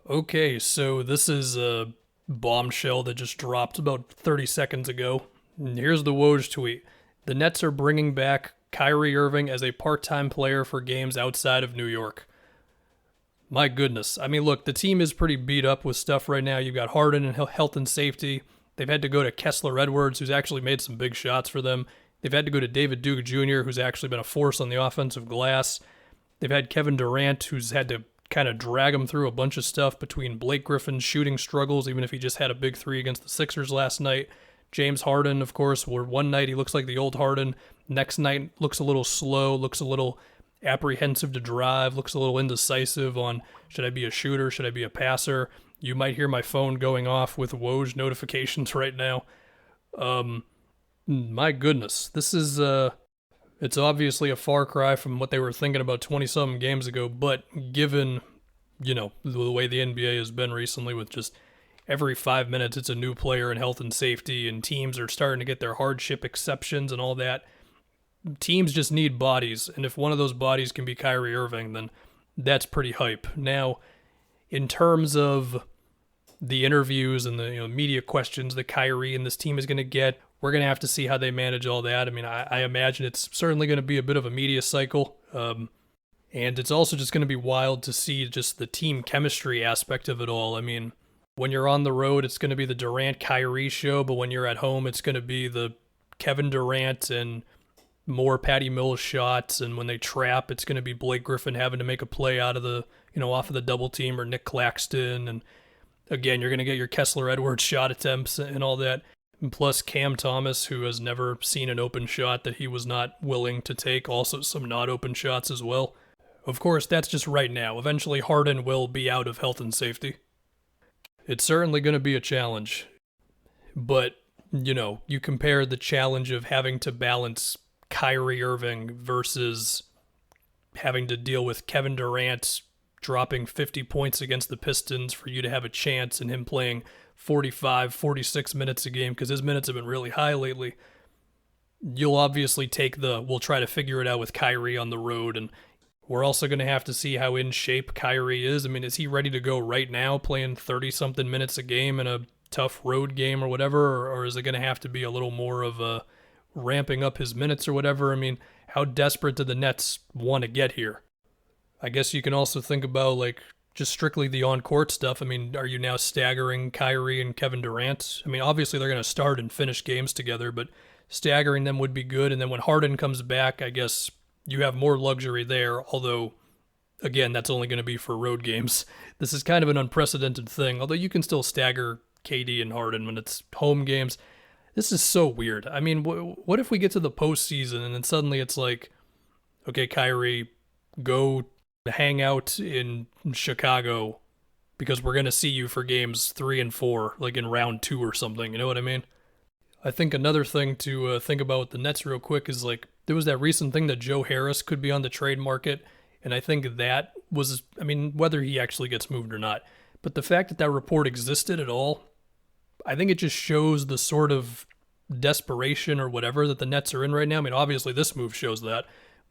Okay, so this is a bombshell that just dropped about 30 seconds ago. And here's the Woj tweet. The Nets are bringing back Kyrie Irving as a part-time player for games outside of New York. My goodness. I mean, look, the team is pretty beat up with stuff right now. You've got Harden and health and safety. They've had to go to Kessler Edwards, who's actually made some big shots for them. They've had to go to David Duke Jr., who's actually been a force on the offensive glass. They've had Kevin Durant, who's had to kind of drag him through a bunch of stuff between Blake Griffin's shooting struggles, even if he just had a big three against the Sixers last night. James Harden, of course, where one night he looks like the old Harden. Next night looks a little slow, looks a little apprehensive to drive, looks a little indecisive on should I be a shooter, should I be a passer. You might hear my phone going off with Woj notifications right now. My goodness, this is it's obviously a far cry from what they were thinking about 20-something games ago, but given, the way the NBA has been recently with just every 5 minutes it's a new player in health and safety, and teams are starting to get their hardship exceptions and all that, teams just need bodies, and if one of those bodies can be Kyrie Irving, then that's pretty hype. Now, in terms of the interviews and the media questions that Kyrie and this team is going to get, we're going to have to see how they manage all that. I mean, I imagine it's certainly going to be a bit of a media cycle. And it's also just going to be wild to see just the team chemistry aspect of it all. I mean, when you're on the road, it's going to be the Durant-Kyrie show, but when you're at home, it's going to be the Kevin Durant and more Patty Mills shots. And when they trap, it's going to be Blake Griffin having to make a play out of off of the double team, or Nick Claxton. And again, you're going to get your Kessler Edwards shot attempts and all that. And plus Cam Thomas, who has never seen an open shot that he was not willing to take, also some not open shots as well. Of course, that's just right now. Eventually, Harden will be out of health and safety. It's certainly going to be a challenge. But, you compare the challenge of having to balance Kyrie Irving versus having to deal with Kevin Durant dropping 50 points against the Pistons for you to have a chance, and him playing 45, 46 minutes a game, because his minutes have been really high lately. You'll obviously take we'll try to figure it out with Kyrie on the road, and we're also going to have to see how in shape Kyrie is. I mean, is he ready to go right now, playing 30-something minutes a game in a tough road game or whatever, or is it going to have to be a little more of a ramping up his minutes or whatever? I mean, how desperate do the Nets want to get here? I guess you can also think about, just strictly the on-court stuff. I mean, are you now staggering Kyrie and Kevin Durant? I mean, obviously they're going to start and finish games together, but staggering them would be good. And then when Harden comes back, I guess you have more luxury there, although, again, that's only going to be for road games. This is kind of an unprecedented thing, although you can still stagger KD and Harden when it's home games. This is so weird. I mean, what if we get to the postseason and then suddenly it's like, okay, Kyrie, go hang out in Chicago because we're going to see you for games 3 and 4, like in round 2 or something. You know what I mean? I think another thing to think about with the Nets real quick is, there was that recent thing that Joe Harris could be on the trade market. And I think that was, whether he actually gets moved or not, but the fact that that report existed at all, I think it just shows the sort of desperation or whatever that the Nets are in right now. I mean, obviously this move shows that,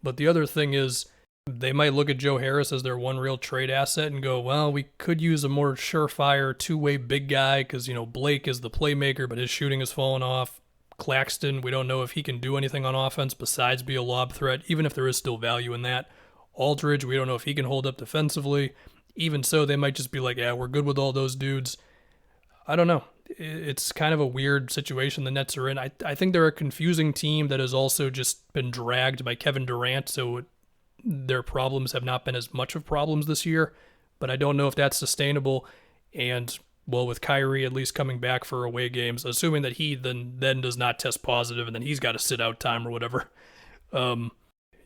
but the other thing is, they might look at Joe Harris as their one real trade asset and go, well, we could use a more surefire two-way big guy because, Blake is the playmaker, but his shooting has fallen off. Claxton, we don't know if he can do anything on offense besides be a lob threat, even if there is still value in that. Aldridge, we don't know if he can hold up defensively. Even so, they might just be like, yeah, we're good with all those dudes. I don't know. It's kind of a weird situation the Nets are in. I think they're a confusing team that has also just been dragged by Kevin Durant, so their problems have not been as much of problems this year, but I don't know if that's sustainable. And, well, with Kyrie at least coming back for away games, assuming that he then does not test positive and then he's got to sit out time or whatever.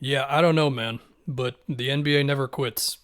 Yeah, I don't know, man, but the NBA never quits.